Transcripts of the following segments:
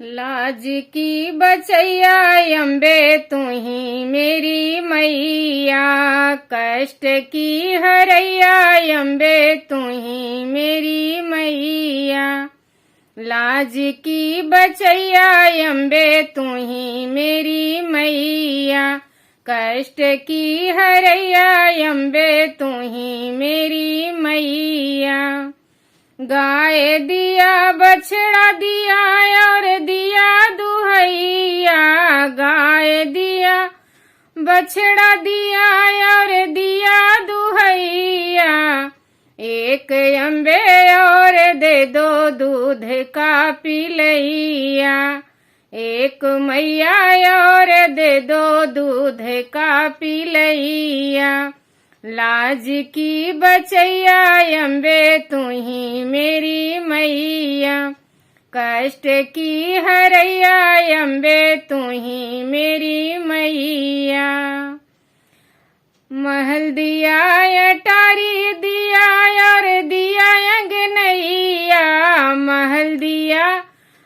लाज की बचैया अम्बे तू ही मेरी मैया, कष्ट की हरैया अम्बे तू ही मेरी मैया। लाज की बचैया अम्बे तू ही मेरी मैया, कष्ट की हरैया अम्बे तू ही मेरी मैया। गाय दिया बछड़ा दिया और दिया दुहैया, गाय दिया बछड़ा दिया और दिया दुहैया। एक अम्बे और दे दो दूध का पिलैया, एक मैया और दे दो दूध का पिलैया। लाज की बचैया अम्बे तू ही मेरी मैया, कष्ट की हरैया अम्बे तू ही मेरी मैया। महल दिया अटारी दिया और दिया अंगनैया, महल दिया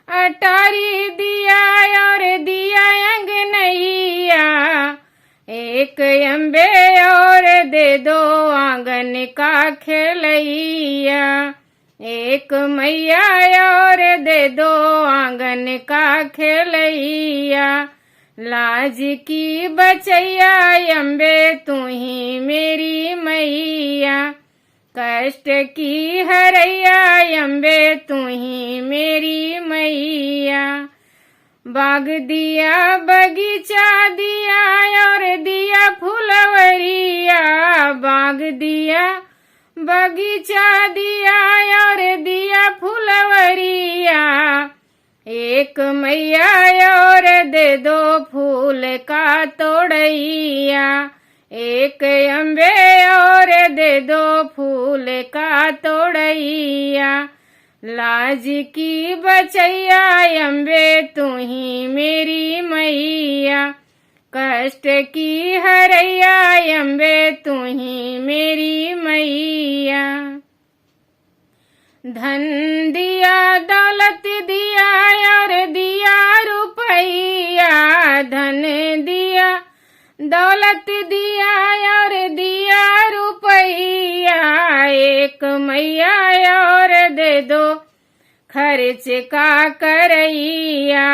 अटारी दिया और दिया अंगनैया। एक अम्बे और दे दो आंगन का खेलैया, एक मैया और दे दो आंगन का खेलैया। लाज की बचैया अम्बे तू ही मेरी मैया, कष्ट की हरैया अम्बे तू ही मेरी मैया। बाग दिया बगीचा दिया और दिया फुलवरिया, बाग दिया बगीचा दिया और दिया फुलवरिया। एक मैया और दे दो फूल का तोड़ैया, एक अम्बे और दे दो फूल का तोड़ैया। लाज की बचैया अम्बे तू ही मेरी मैया, कष्ट की हरैया अम्बे तू ही मेरी मैया। धन दिया दौलत दिया और दिया रुपैया, धन दिया दौलत दिया और दिया रुपैया। एक मैया और दे दो खर्च का करैया,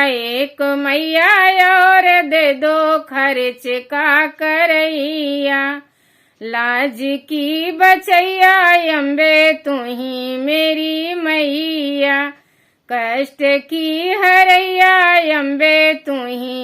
एक मैया और दे दो खर्च का करैया। लाज की बचैया अम्बे तू ही मेरी मैया, कष्ट की हरैया अम्बे तू ही